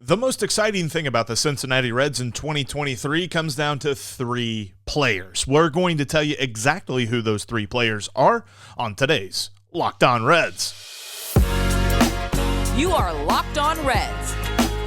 The most exciting thing about the Cincinnati Reds in 2023 comes down to three players. We're going to tell you exactly who those three players are on today's Locked On Reds. You are Locked On Reds,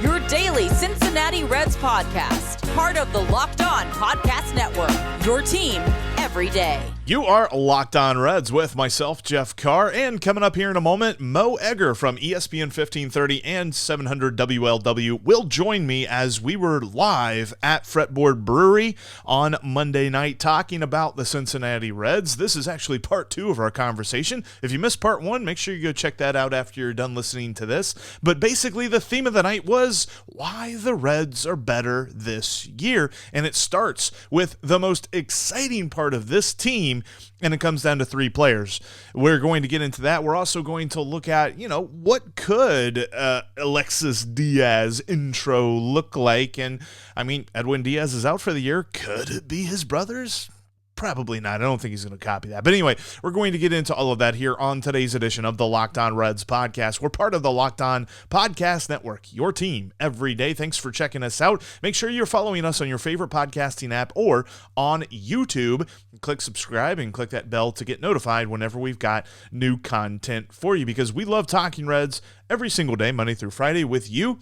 your daily Cincinnati Reds podcast, part of the Locked On Podcast Network, your team every day. You are Locked On Reds with myself, Jeff Carr, and coming up here in a moment, Mo Egger from ESPN 1530 and 700 WLW will join me as we were live at Fretboard Brewery on Monday night talking about the Cincinnati Reds. This is actually part two of our conversation. If you missed part one, make sure you go check that out after you're done listening to this. But basically, the theme of the night was why the Reds are better this year, and it starts with the most exciting part of this team, and it comes down to three players. We're going to get into that. We're also going to look at, what could Alexis Diaz intro look like? And, Edwin Diaz is out for the year. Could it be his brothers? Probably not. I don't think he's going to copy that. But anyway, we're going to get into all of that here on today's edition of the Locked On Reds podcast. We're part of the Locked On Podcast Network, your team every day. Thanks for checking us out. Make sure you're following us on your favorite podcasting app or on YouTube. Click subscribe and click that bell to get notified whenever we've got new content for you, because we love talking Reds every single day, Monday through Friday with you.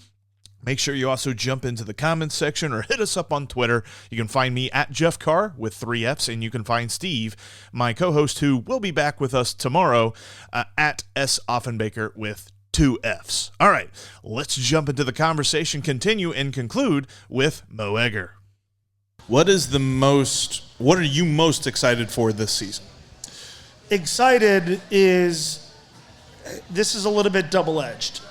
Make sure you also jump into the comments section or hit us up on Twitter. You can find me at Jeff Carr with 3 Fs, and you can find Steve, my co-host, who will be back with us tomorrow, at S. Offenbaker with 2 Fs. All right, let's jump into the conversation, continue, and conclude with Mo Egger. What are you most excited for this season? Excited is, this is a little bit double-edged.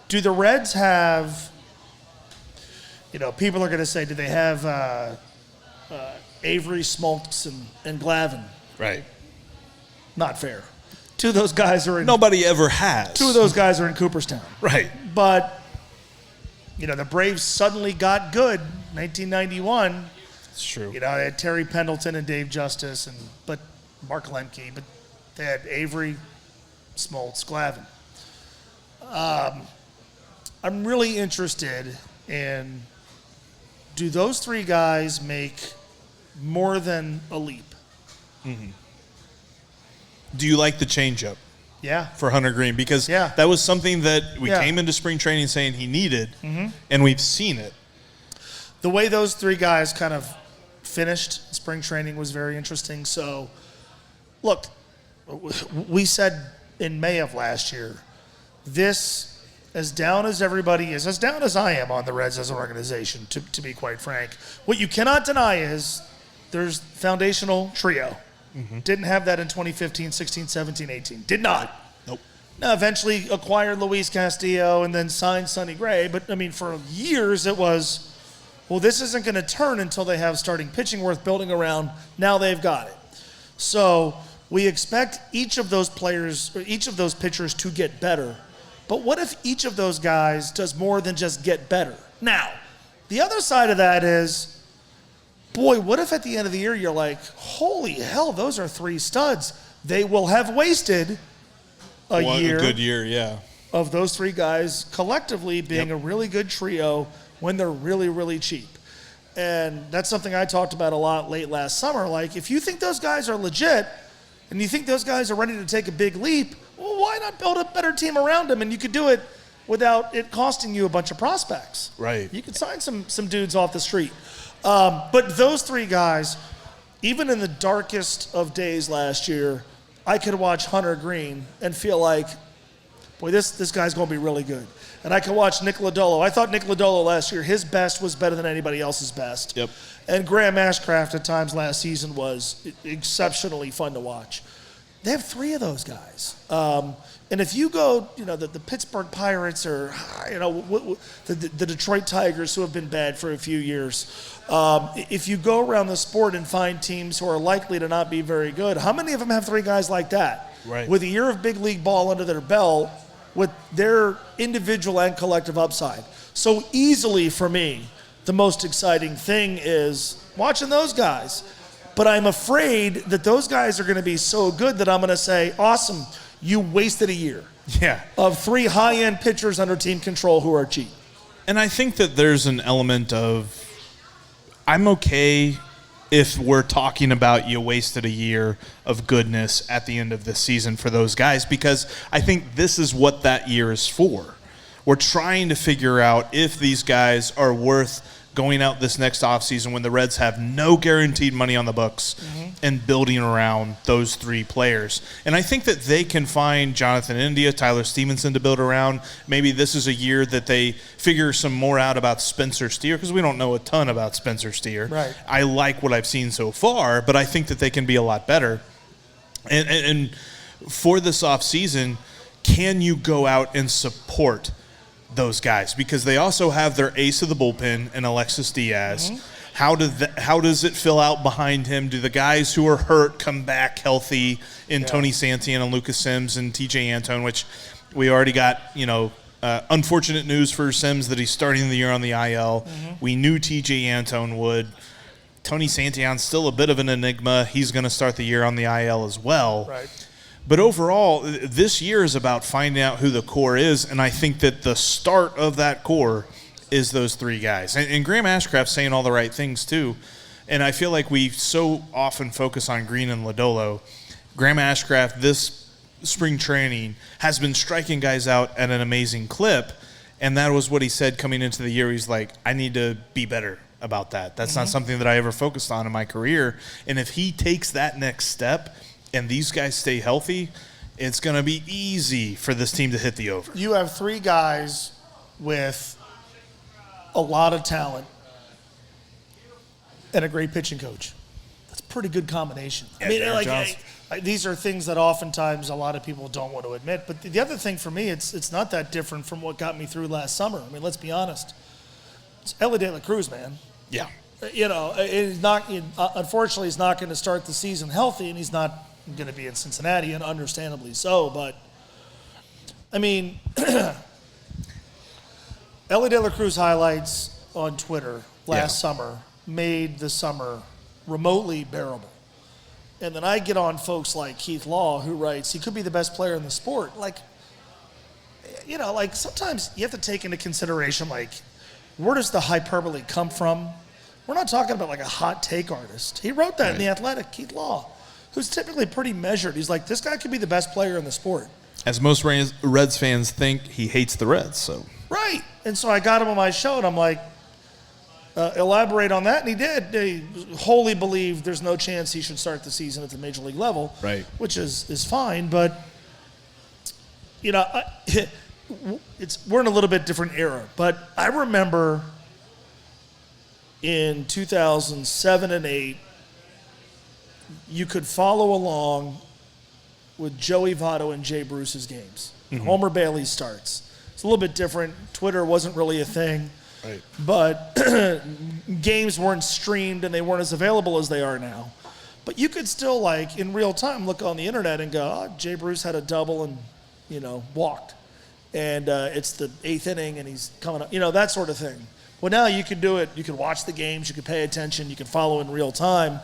Do the Reds have, people are going to say, do they have Avery, Smoltz, and Glavin? Right. Not fair. Two of those guys are in... Nobody ever has. Two of those guys are in Cooperstown. Right. But, the Braves suddenly got good 1991. It's true. They had Terry Pendleton and Dave Justice, but Mark Lemke, but they had Avery, Smoltz, Glavin. I'm really interested in, do those three guys make more than a leap? Mm-hmm. Do you like the changeup? Yeah. For Hunter Green? Because that was something that we came into spring training saying he needed, and we've seen it. The way those three guys kind of finished spring training was very interesting. So, look, we said in May of last year, this, as down as everybody is, as down as I am on the Reds as an organization, to be quite frank, what you cannot deny is there's foundational trio. Mm-hmm. Didn't have that in 2015, 16, 17, 18. Did not. Nope. Now, eventually acquired Luis Castillo and then signed Sonny Gray. But, for years it was, well, this isn't going to turn until they have starting pitching worth building around. Now they've got it. So we expect each of those players, or each of those pitchers to get better. But what if each of those guys does more than just get better? Now, the other side of that is, boy, what if at the end of the year you're like, holy hell, those are three studs. They will have wasted a good year of those three guys collectively being a really good trio when they're really, really cheap. And that's something I talked about a lot late last summer. Like, if you think those guys are legit and you think those guys are ready to take a big leap, well, why not build a better team around them? And you could do it without it costing you a bunch of prospects. Right. You could sign some dudes off the street. But those three guys, even in the darkest of days last year, I could watch Hunter Green and feel like, boy, this guy's going to be really good. And I could watch Nick Lodolo. I thought Nick Lodolo last year, his best was better than anybody else's best. Yep. And Graham Ashcraft at times last season was exceptionally fun to watch. They have three of those guys. And if you go, the Pittsburgh Pirates or, the Detroit Tigers, who have been bad for a few years, if you go around the sport and find teams who are likely to not be very good, how many of them have three guys like that? Right. With a year of big league ball under their belt, with their individual and collective upside. So easily for me, the most exciting thing is watching those guys. But I'm afraid that those guys are going to be so good that I'm going to say, awesome, you wasted a year. Yeah. of 3 high-end pitchers under team control who are cheap. And I think that there's an element of, I'm okay if we're talking about you wasted a year of goodness at the end of the season for those guys, because I think this is what that year is for. We're trying to figure out if these guys are worth going out this next offseason when the Reds have no guaranteed money on the books and building around those 3 players. And I think that they can find Jonathan India, Tyler Stevenson to build around. Maybe this is a year that they figure some more out about Spencer Steer, because we don't know a ton about Spencer Steer. Right. I like what I've seen so far, but I think that they can be a lot better. And for this offseason, can you go out and support those guys? Because they also have their ace of the bullpen in Alexis Diaz. How does it fill out behind him? Do the guys who are hurt come back healthy in Tony Santian and Lucas Sims and TJ Antone, which we already got, unfortunate news for Sims that he's starting the year on the IL. We knew TJ Antone would. Tony Santian's still a bit of an enigma. He's going to start the year on the IL as well. Right. But overall, this year is about finding out who the core is, and I think that the start of that core is those 3 guys. And Graham Ashcraft's saying all the right things, too. And I feel like we so often focus on Green and Lodolo. Graham Ashcraft, this spring training, has been striking guys out at an amazing clip, and that was what he said coming into the year. He's like, I need to be better about that. That's not something that I ever focused on in my career. And if he takes that next step – and these guys stay healthy, it's going to be easy for this team to hit the over. You have 3 guys with a lot of talent and a great pitching coach. That's a pretty good combination. Yeah, these are things that oftentimes a lot of people don't want to admit. But the other thing for me, it's not that different from what got me through last summer. I mean, let's be honest. It's Elly De La Cruz, man. Yeah. Unfortunately, he's not going to start the season healthy, and he's not going to be in Cincinnati, and understandably so. But, I mean, Elly De La Cruz highlights on Twitter last summer made the summer remotely bearable. And then I get on folks like Keith Law, who writes, he could be the best player in the sport. Sometimes you have to take into consideration, where does the hyperbole come from? We're not talking about, a hot take artist. He wrote that in The Athletic, Keith Law, who's typically pretty measured. He's like, this guy could be the best player in the sport. As most Reds fans think, he hates the Reds. So Right. And so I got him on my show, and I'm like, elaborate on that. And he did. He wholly believed there's no chance he should start the season at the major league level, right? Which is fine. But, we're in a little bit different era. But I remember in 2007 and 8, you could follow along with Joey Votto and Jay Bruce's games. Homer Bailey starts. It's a little bit different. Twitter wasn't really a thing. Right. But games weren't streamed and they weren't as available as they are now. But you could still, in real time, look on the internet and go, Jay Bruce had a double and, walked. And it's the 8th inning and he's coming up, that sort of thing. Well, now you can do it. You can watch the games. You can pay attention. You can follow in real time.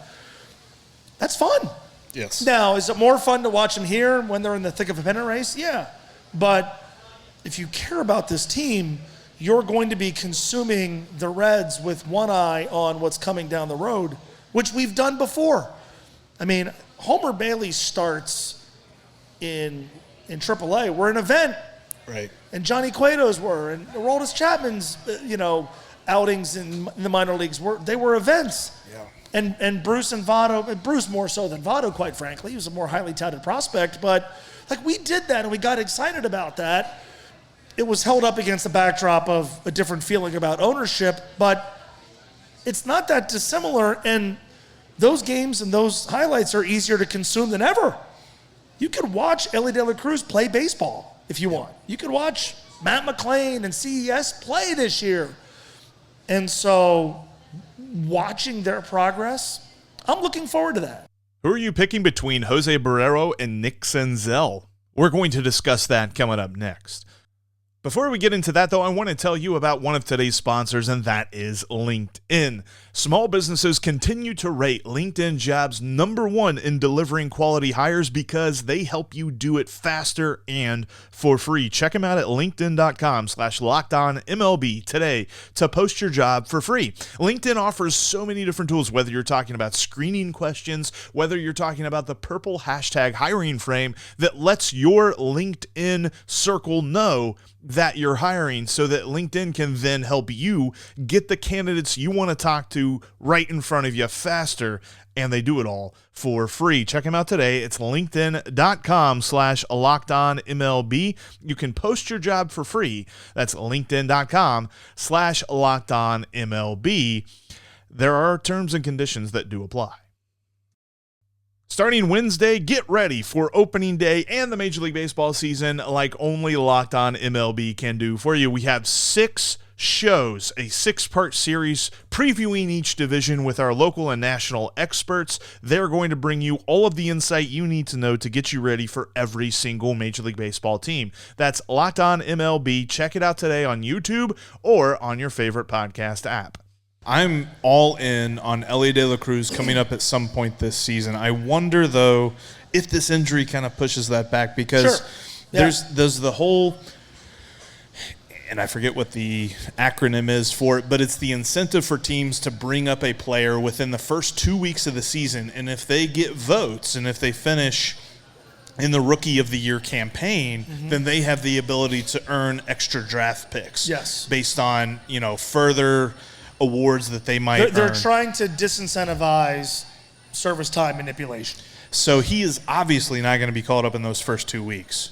That's fun. Yes. Now, is it more fun to watch them here when they're in the thick of a pennant race? Yeah. But if you care about this team, you're going to be consuming the Reds with one eye on what's coming down the road, which we've done before. I mean, Homer Bailey starts in AAA. We're an event. Right. And Johnny Cueto's were, and Aroldis Chapman's, outings in the minor leagues they were events. Yeah. And Bruce and Votto, Bruce more so than Votto, quite frankly. He was a more highly touted prospect, but we did that and we got excited about that. It was held up against the backdrop of a different feeling about ownership, but it's not that dissimilar, and those games and those highlights are easier to consume than ever. You could watch Elly De La Cruz play baseball if you want. You could watch Matt McClain and CES play this year. And so watching their progress, I'm looking forward to that. Who are you picking between Jose Barrero and Nick Senzel? We're going to discuss that coming up next. Before we get into that, though, I want to tell you about one of today's sponsors, and that is LinkedIn. Small businesses continue to rate LinkedIn Jobs #1 in delivering quality hires because they help you do it faster and for free. Check them out at linkedin.com/lockedonmlb today to post your job for free. LinkedIn offers so many different tools, whether you're talking about screening questions, whether you're talking about the purple hashtag hiring frame that lets your LinkedIn circle know that you're hiring so that LinkedIn can then help you get the candidates you want to talk to right in front of you faster, and they do it all for free. Check them out today. It's linkedin.com/lockedonmlb. You can post your job for free. That's linkedin.com/lockedonmlb. There are terms and conditions that do apply. Starting Wednesday, get ready for opening day and the Major League Baseball season like only Locked On MLB can do for you. We have 6 shows, a 6-part series previewing each division with our local and national experts. They're going to bring you all of the insight you need to know to get you ready for every single Major League Baseball team. That's Locked On MLB. Check it out today on YouTube or on your favorite podcast app. I'm all in on Elly De La Cruz coming up at some point this season. I wonder, though, if this injury kind of pushes that back because there's the whole, and I forget what the acronym is for it, but it's the incentive for teams to bring up a player within the first 2 weeks of the season, and if they get votes and if they finish in the Rookie of the Year campaign, then they have the ability to earn extra draft picks. Yes. Based on, further awards that they might They're earn. trying to disincentivize service time manipulation. So he is obviously not going to be called up in those first 2 weeks.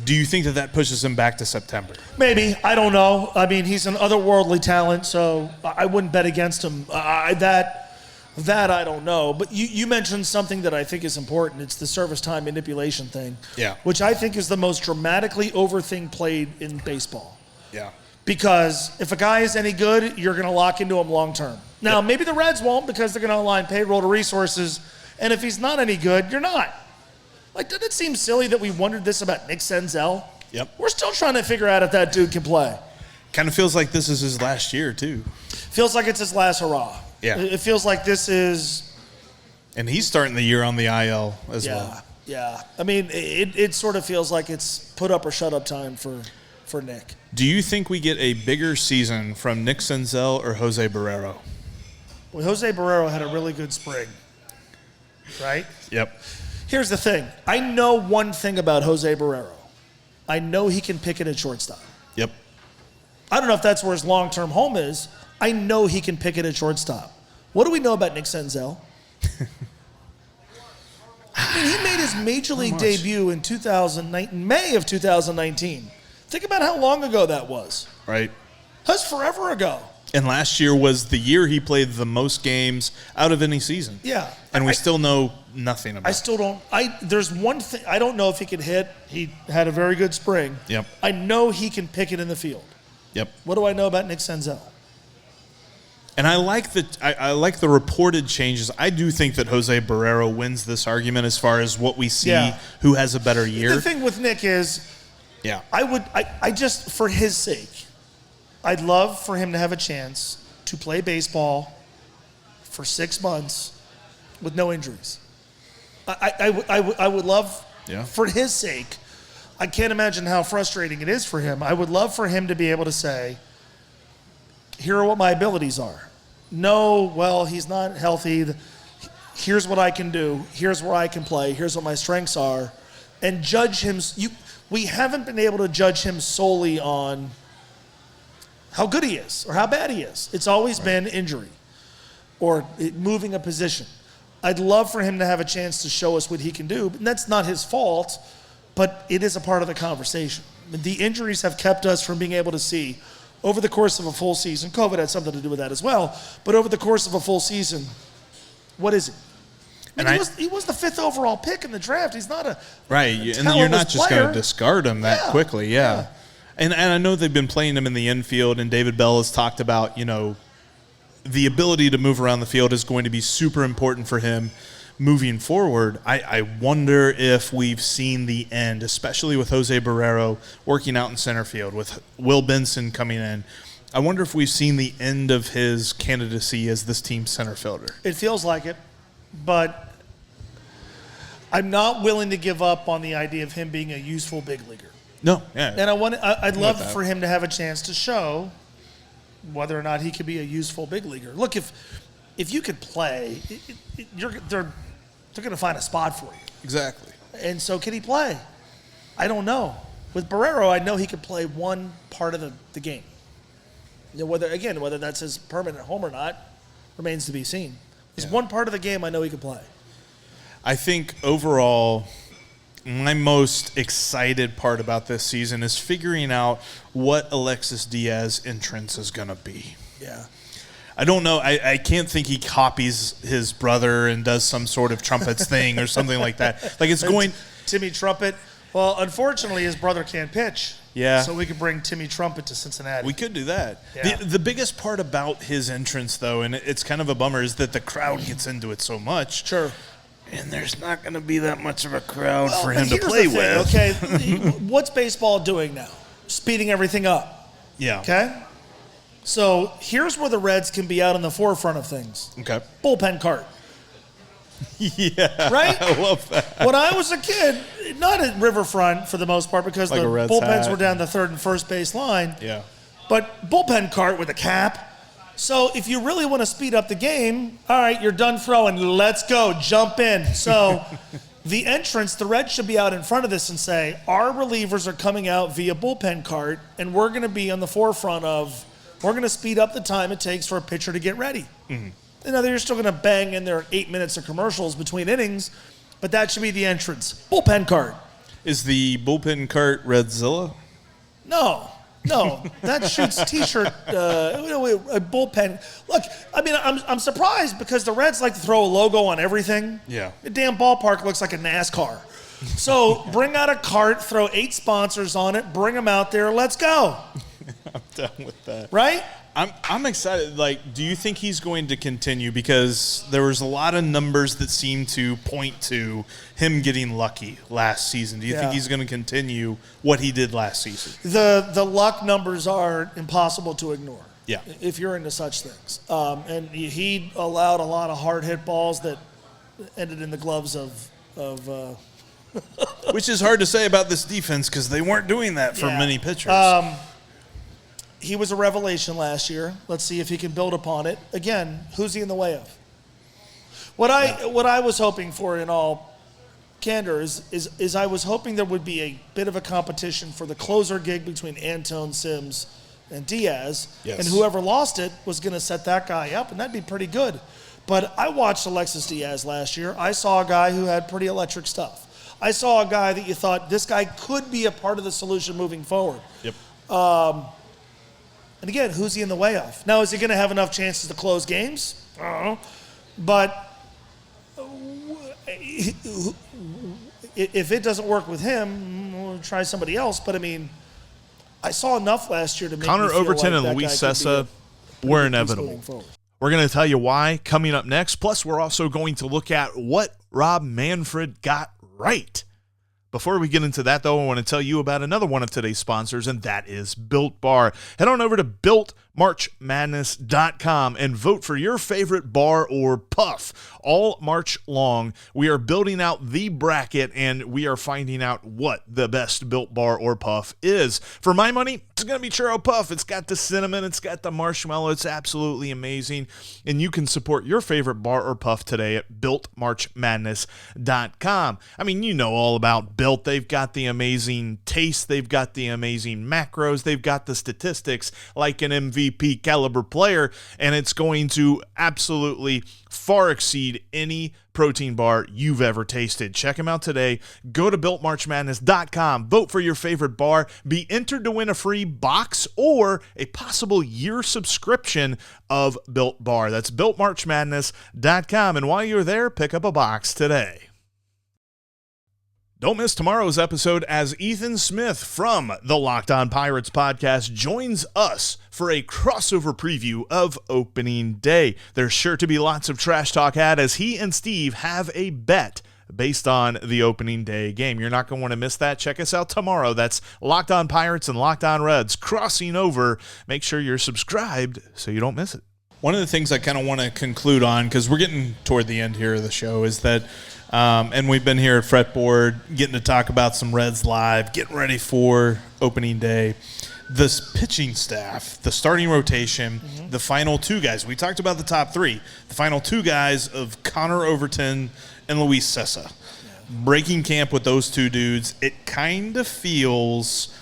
Do you think that pushes him back to September? Maybe. I don't know. I mean, he's an otherworldly talent, so I wouldn't bet against him. That I don't know. But you mentioned something that I think is important. It's the service time manipulation thing, which I think is the most dramatically over thing played in baseball. Yeah. Because if a guy is any good, you're going to lock into him long term. Now, maybe the Reds won't because they're going to align payroll to resources. And if he's not any good, you're not. Like, doesn't it seem silly that we wondered this about Nick Senzel? Yep. We're still trying to figure out if that dude can play. Kind of feels like this is his last year, too. Feels like it's his last hurrah. Yeah. It feels like this is. And he's starting the year on the IL as well. Yeah. I mean, it sort of feels like it's put up or shut up time for Nick. Do you think we get a bigger season from Nick Senzel or Jose Barrero? Well, Jose Barrero had a really good spring, right? Yep. Here's the thing. I know one thing about Jose Barrero. I know he can pick it at shortstop. Yep. I don't know if that's where his long-term home is. I know he can pick it at shortstop. What do we know about Nick Senzel? I mean, he made his major league debut in May of 2019. Think about how long ago that was. Right. That's forever ago. And last year was the year he played the most games out of any season. Yeah. And we still know nothing about it. I still don't. There's one thing. I don't know if he can hit. He had a very good spring. Yep. I know he can pick it in the field. Yep. What do I know about Nick Senzel? And I like the reported changes. I do think that Jose Barrero wins this argument as far as what we see who has a better year. The thing with Nick is, I just, for his sake, I'd love for him to have a chance to play baseball for 6 months with no injuries. I would love, for his sake, I can't imagine how frustrating it is for him. I would love for him to be able to say, here are what my abilities are. No, well, he's not healthy. Here's what I can do. Here's where I can play. Here's what my strengths are. And judge him. We haven't been able to judge him solely on how good he is or how bad he is. It's always been injury or moving a position. I'd love for him to have a chance to show us what he can do. And that's not his fault, but it is a part of the conversation. The injuries have kept us from being able to see over the course of a full season. COVID had something to do with that as well. But over the course of a full season, what is it? He was the 5th overall pick in the draft. He's not a and you're not just going to discard him that quickly. Yeah. And I know they've been playing him in the infield, and David Bell has talked about, the ability to move around the field is going to be super important for him. moving forward, I wonder if we've seen the end, especially with Jose Barrero working out in center field, with Will Benson coming in. I wonder if we've seen the end of his candidacy as this team's center fielder. It feels like it, but I'm not willing to give up on the idea of him being a useful big leaguer. No, yeah. And I'd love for him to have a chance to show whether or not he could be a useful big leaguer. Look, if you could play, they're going to find a spot for you. Exactly. And so can he play? I don't know. With Barrero, I know he could play one part of the game. You know, whether that's his permanent home or not remains to be seen. There's one part of the game I know he could play. I think overall, my most excited part about this season is figuring out what Alexis Diaz's entrance is going to be. Yeah. I don't know. I can't think he copies his brother and does some sort of trumpets thing or something like that. Like it's going Timmy Trumpet. Well, unfortunately, his brother can't pitch. Yeah. So we could bring Timmy Trumpet to Cincinnati. We could do that. Yeah. The biggest part about his entrance, though, and it's kind of a bummer, is that the crowd gets into it so much. Sure. And there's not going to be that much of a crowd for But him to here's play the thing, with. Okay, what's baseball doing now? Speeding everything up. Yeah. Okay? So here's where the Reds can be out in the forefront of things. Okay. Bullpen cart. Yeah. Right? I love that. When I was a kid, not at Riverfront for the most part because Like the a Reds bullpens hat. were down the third and first base line. Yeah. But bullpen cart with a cap. So if you really want to speed up the game, all right, you're done throwing. Let's go. Jump in. So the entrance, the Reds should be out in front of this and say, our relievers are coming out via bullpen cart, and we're going to be on the forefront of, we're going to speed up the time it takes for a pitcher to get ready. Mm-hmm. You know, you're still going to bang in there 8 minutes of commercials between innings, but that should be the entrance. Bullpen cart. Is the bullpen cart Redzilla? No, that shoots T-shirt. A bullpen. Look, I mean, I'm surprised because the Reds like to throw a logo on everything. Yeah. The damn ballpark looks like a NASCAR. So bring out a cart, throw 8 sponsors on it, bring them out there. Let's go. I'm down with that. Right? I'm excited. Like, do you think he's going to continue? Because there was a lot of numbers that seem to point to him getting lucky last season. Do you think he's going to continue what he did last season? The luck numbers are impossible to ignore. Yeah. If you're into such things. And he allowed a lot of hard hit balls that ended in the gloves of Which is hard to say about this defense because they weren't doing that for many pitchers. He was a revelation last year. Let's see if he can build upon it. Again, who's he in the way of? What I was hoping for in all candor is I was hoping there would be a bit of a competition for the closer gig between Antone, Sims, and Diaz. Yes. And whoever lost it was going to set that guy up, and that'd be pretty good. But I watched Alexis Diaz last year. I saw a guy who had pretty electric stuff. I saw a guy that you thought, this guy could be a part of the solution moving forward. Yep. And again, who's he in the way of? Now, is he going to have enough chances to close games? I don't know. But if it doesn't work with him, we'll try somebody else. But, I mean, I saw enough last year to make Connor me feel Overton like and that Luis guy could Sessa be were moving inevitable. forward. We're going to tell you why coming up next. Plus, we're also going to look at what Rob Manfred got right. Before we get into that, though, I want to tell you about another one of today's sponsors, and that is Built Bar. Head on over to BuiltMarchMadness.com and vote for your favorite bar or puff. All March long, we are building out the bracket, and we are finding out what the best Built Bar or puff is. For my money, it's going to be Churro Puff. It's got the cinnamon. It's got the marshmallow. It's absolutely amazing, and you can support your favorite bar or puff today at BuiltMarchMadness.com. I mean, you know all about Built. They've got the amazing taste. They've got the amazing macros. They've got the statistics like an MVP caliber player, and it's going to absolutely far exceed any protein bar you've ever tasted. Check them out today. Go to BuiltMarchMadness.com. Vote for your favorite bar. Be entered to win a free box or a possible year subscription of Built Bar. That's BuiltMarchMadness.com. And while you're there, pick up a box today. Don't miss tomorrow's episode as Ethan Smith from the Locked On Pirates podcast joins us for a crossover preview of opening day. There's sure to be lots of trash talk had as he and Steve have a bet based on the opening day game. You're not going to want to miss that. Check us out tomorrow. That's Locked On Pirates and Locked On Reds crossing over. Make sure you're subscribed so you don't miss it. One of the things I kind of want to conclude on, because we're getting toward the end here of the show, is that and we've been here at Fretboard getting to talk about some Reds live, getting ready for opening day. This pitching staff, the starting rotation, the final two guys. We talked about the top three. The final two guys of Connor Overton and Luis Cessa. Breaking camp with those two dudes, it kind of feels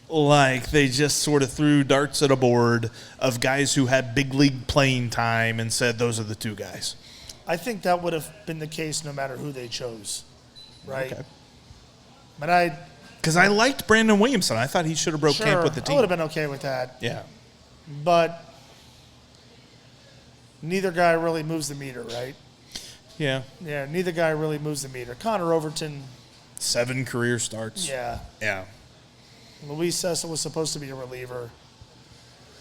like they just sort of threw darts at a board of guys who had big league playing time and said those are the two guys. I think that would have been the case no matter who they chose, right? Okay. But because I liked Brandon Williamson. I thought he should have broke camp with the team. I would have been okay with that. Yeah. But neither guy really moves the meter, right? Yeah. Yeah, neither guy really moves the meter. Connor Overton. 7 career starts. Yeah. Yeah. Luis Cessa was supposed to be a reliever.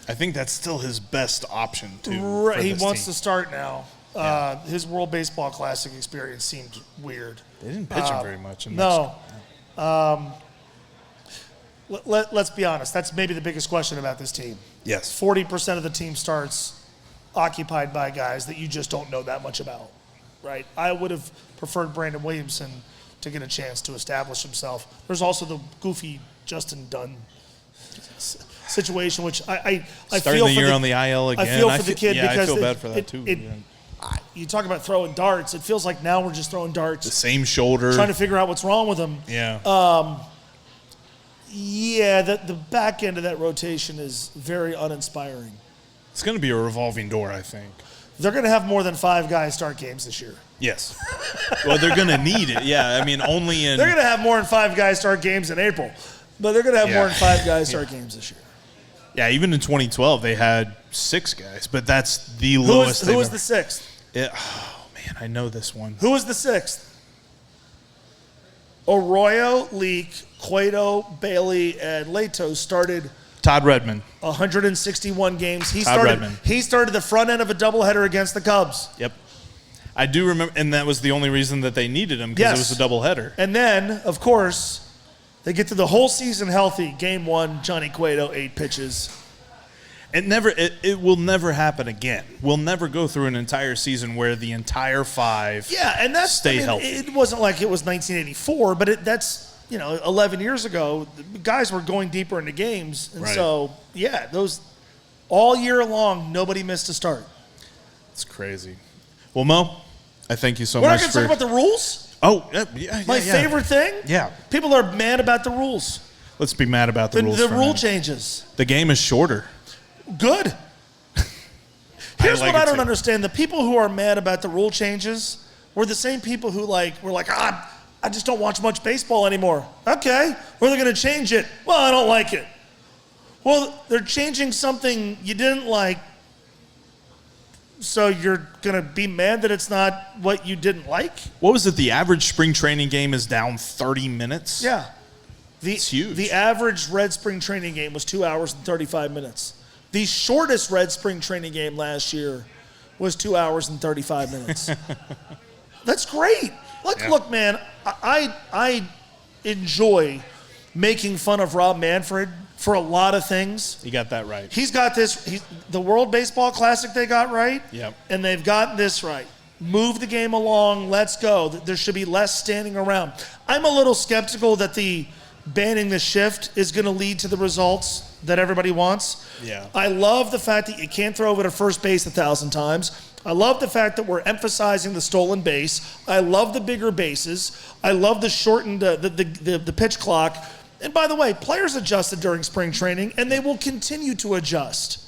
I think that's still his best option, too. Right. He wants to to start now. Yeah. His World Baseball Classic experience seemed weird. They didn't pitch him very much. No. Let's be honest. That's maybe the biggest question about this team. Yes. 40% of the team starts occupied by guys that you just don't know that much about, right? I would have preferred Brandon Williamson to get a chance to establish himself. There's also the goofy Justin Dunn situation, which I Starting feel the for year the, on the IL again. I feel for the kid because I feel bad for that, too. You talk about throwing darts. It feels like now we're just throwing darts. The same shoulder. Trying to figure out what's wrong with him. Yeah. The back end of that rotation is very uninspiring. It's going to be a revolving door, I think. They're going to have more than 5 guys start games this year. Yes. Well, they're going to need it. Yeah, I mean, only in... They're going to have more than 5 guys start games in April, but they're going to have more than 5 guys start games this year. Yeah, even in 2012, they had 6 guys, but that's the lowest. Who was the 6th? Oh, man, I know this one. Who was the 6th? Arroyo, Leak, Cueto, Bailey, and Leto started Todd Redmond. 161 games. He Redmond. started the front end of a doubleheader against the Cubs. Yep. I do remember, and that was the only reason that they needed him, because it was a doubleheader. And then, of course, they get through the whole season healthy. Game 1, Johnny Cueto, 8 pitches. It will never happen again. We'll never go through an entire season where the entire 5 stay healthy. It wasn't like it was 1984, but that's 11 years ago. The guys were going deeper into games, and so those all year long, nobody missed a start. It's crazy. Well, Mo, I thank you so We're much. not going to talk about the rules. Oh, yeah. My favorite thing. Yeah. People are mad about the rules. Let's be mad about the rules. The rule changes. The game is shorter. Good. Here's what I don't too. understand. The people who are mad about the rule changes were the same people who were like, I just don't watch much baseball anymore. Okay. Or they're going to change it. Well, I don't like it. Well, they're changing something you didn't like, so you're going to be mad that it's not what you didn't like? What was it? The average spring training game is down 30 minutes? Yeah. It's huge. The average Red spring training game was 2 hours and 35 minutes. The shortest Red spring training game last year was 2 hours and 35 minutes. That's great. Look, man, I enjoy making fun of Rob Manfred for a lot of things. You got that right. He's got the World Baseball Classic they got right. Yep. And they've got this right. Move the game along. Let's go. There should be less standing around. I'm a little skeptical that the banning the shift is going to lead to the results that everybody wants. Yeah. I love the fact that you can't throw it at first base 1,000 times. I love the fact that we're emphasizing the stolen base. I love the bigger bases. I love the shortened the pitch clock. And by the way, players adjusted during spring training, and they will continue to adjust.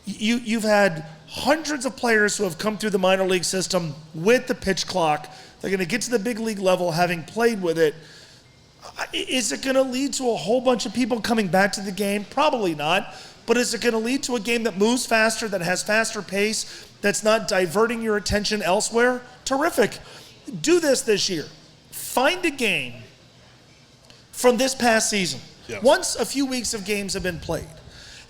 You've had hundreds of players who have come through the minor league system with the pitch clock. They're going to get to the big league level having played with it. Is it going to lead to a whole bunch of people coming back to the game? Probably not. But is it going to lead to a game that moves faster, that has faster pace, that's not diverting your attention elsewhere? Terrific. Do this year. Find a game from this past season. Yes. Once a few weeks of games have been played,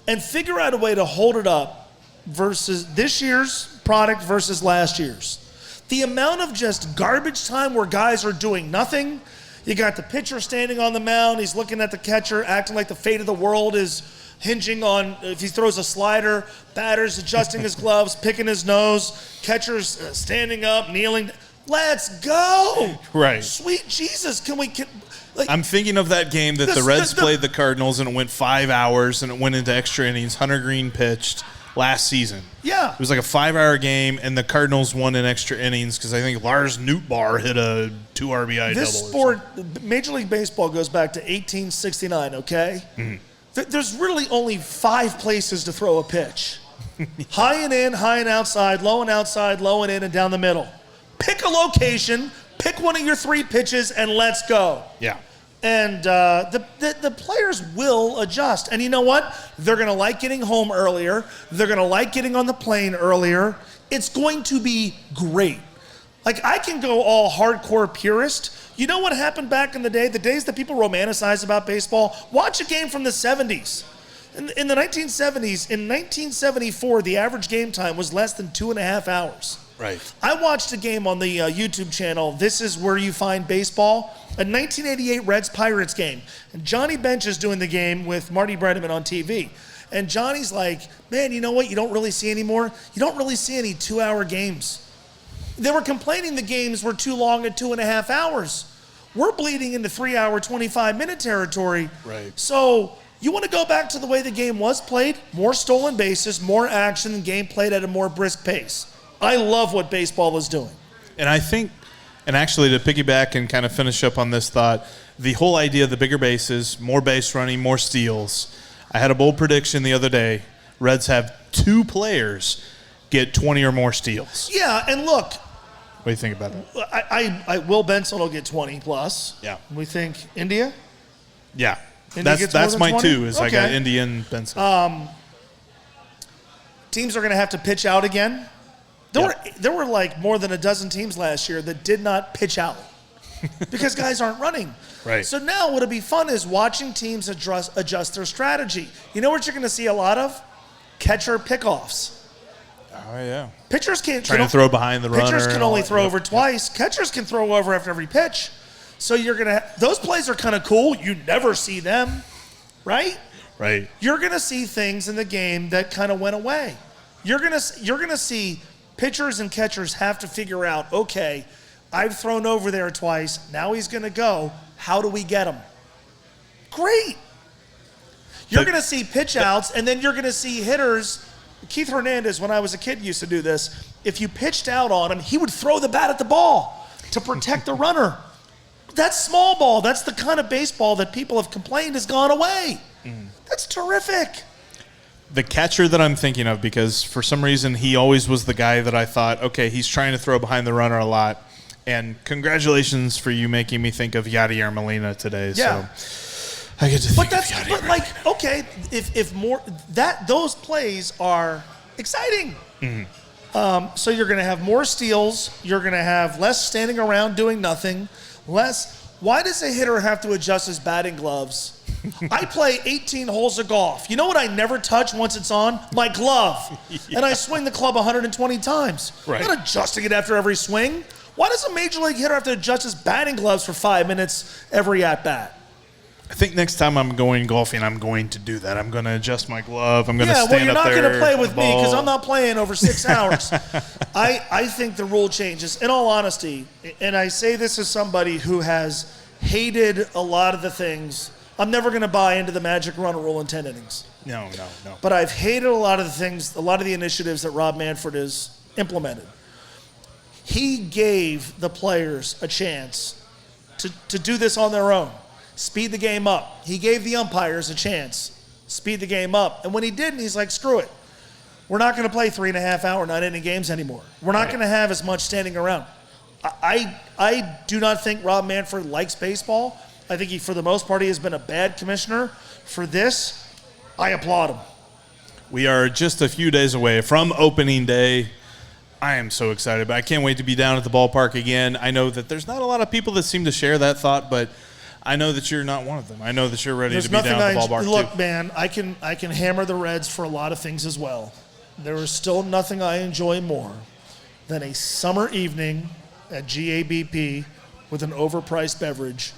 and figure out a way to hold it up versus this year's product versus last year's. The amount of just garbage time where guys are doing nothing. You got the pitcher standing on the mound. He's looking at the catcher, acting like the fate of the world is hinging on if he throws a slider. Batter's adjusting his gloves, picking his nose. Catcher's standing up, kneeling. Let's go. Right. Sweet Jesus. I'm thinking of that game that the Reds played the Cardinals, and it went 5 hours, and it went into extra innings. Hunter Green pitched last season. Yeah. It was like a 5-hour game, and the Cardinals won in extra innings because I think Lars Nootbaar hit a 2 RBI double. This sport, Major League Baseball, goes back to 1869, okay? Mm-hmm. There's really only 5 places to throw a pitch. High and in, high and outside, low and in, and down the middle. Pick a location, pick one of your 3 pitches, and let's go. Yeah. And the players will adjust. And you know what? They're going to like getting home earlier. They're going to like getting on the plane earlier. It's going to be great. Like, I can go all hardcore purist. You know what happened back in the day? The days that people romanticize about baseball? Watch a game from the 70s. In the 1970s, in 1974, the average game time was less than 2.5 hours. Right. I watched a game on the YouTube channel, This Is Where You Find Baseball, a 1988 Reds-Pirates game. And Johnny Bench is doing the game with Marty Brennaman on TV. And Johnny's like, man, you know what you don't really see anymore? You don't really see any 2-hour games. They were complaining the games were too long at 2.5 hours. We're bleeding into 3-hour, 25-minute territory. Right. So you want to go back to the way the game was played? More stolen bases, more action, and game played at a more brisk pace. I love what baseball is doing. And I think, and actually to piggyback and kind of finish up on this thought, the whole idea of the bigger bases, more base running, more steals. I had a bold prediction the other day. Reds have 2 players get 20 or more steals. Yeah, and look. What do you think about that? I Will Benson will get 20 plus. Yeah. We think India? Yeah. India That's my 20? 2 is I got India and Benson. Teams are going to have to pitch out again. There were like more than a dozen teams last year that did not pitch out because guys aren't running. Right. So now what'll be fun is watching teams adjust their strategy. You know what you're going to see a lot of? Catcher pickoffs. Oh, yeah. Pitchers can't trying to throw behind the runner. Pitchers can only throw over twice. Catchers can throw over after every pitch. So you're going to those plays are kind of cool. You never see them, right? Right. You're going to see things in the game that kind of went away. You're going to see pitchers and catchers have to figure out, okay, I've thrown over there twice. Now he's going to go. How do we get him? Great. You're going to see pitch outs, and then you're going to see hitters. Keith Hernandez, when I was a kid, used to do this. If you pitched out on him, he would throw the bat at the ball to protect the runner. That's small ball. That's the kind of baseball that people have complained has gone away. That's terrific. The catcher that I'm thinking of, because for some reason he always was the guy that I thought, okay, he's trying to throw behind the runner a lot. And congratulations for you making me think of Yadier Molina today. Yeah. So I get to think of Yadier. But like, okay, if more that those plays are exciting. Mm-hmm. So you're going to have more steals. You're going to have less standing around doing nothing. Why does a hitter have to adjust his batting gloves? I play 18 holes of golf. You know what I never touch once it's on? My glove. Yeah. And I swing the club 120 times. Right. I'm not adjusting it after every swing. Why does a major league hitter have to adjust his batting gloves for 5 minutes every at-bat? I think next time I'm going golfing, I'm going to do that. I'm going to adjust my glove. I'm going to stand up there. Yeah, well, you're not going to play with me because I'm not playing over 6 hours. I think the rule changes. In all honesty, and I say this as somebody who has hated a lot of the things. I'm never going to buy into the magic run rule in 10 innings. No. But I've hated a lot of the things, a lot of the initiatives that Rob Manfred has implemented. He gave the players a chance to do this on their own. Speed the game up. He gave the umpires a chance. Speed the game up. And when he didn't, he's like, screw it. We're not going to play 3.5-hour 9-inning games anymore. We're not going to have as much standing around. I do not think Rob Manfred likes baseball. I think for the most part, he has been a bad commissioner. For this, I applaud him. We are just a few days away from opening day. I am so excited, but I can't wait to be down at the ballpark again. I know that there's not a lot of people that seem to share that thought, but I know that you're not one of them. I know that you're ready There's to be down at the ballpark look, too. man, I can hammer the Reds for a lot of things as well. There is still nothing I enjoy more than a summer evening at GABP with an overpriced beverage,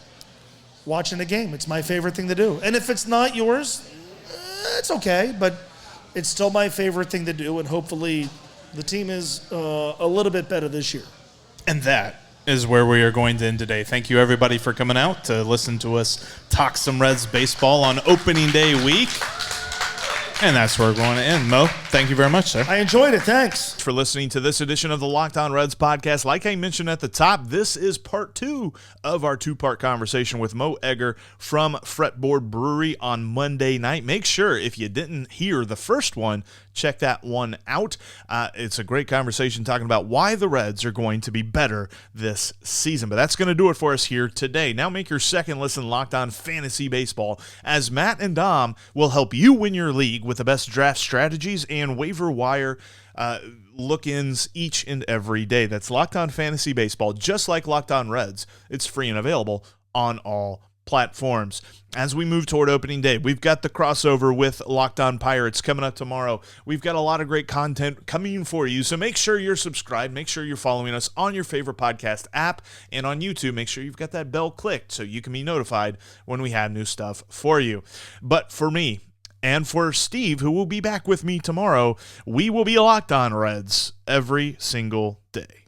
watching a game. It's my favorite thing to do. And if it's not yours, it's okay, but it's still my favorite thing to do, and hopefully the team is a little bit better this year. And that is where we are going to end today. Thank you, everybody, for coming out to listen to us talk some Reds baseball on opening day week. And that's where we're going to end. Mo, thank you very much, sir. I enjoyed it. Thanks for listening to this edition of the Locked On Reds podcast. Like I mentioned at the top, this is part 2 of our 2-part conversation with Mo Egger from Fretboard Brewery on Monday night. Make sure, if you didn't hear the first one, check that one out. It's a great conversation talking about why the Reds are going to be better this season. But that's going to do it for us here today. Now make your second listen Locked On Fantasy Baseball, as Matt and Dom will help you win your league with the best draft strategies and waiver wire look-ins each and every day. That's Locked On Fantasy Baseball, just like Locked On Reds. It's free and available on all platforms. As we move toward opening day, we've got the crossover with Locked On Pirates coming up tomorrow. We've got a lot of great content coming for you, so make sure you're subscribed. Make sure you're following us on your favorite podcast app, and on YouTube, make sure you've got that bell clicked so you can be notified when we have new stuff for you. But for me, and for Steve, who will be back with me tomorrow, we will be Locked On Reds every single day.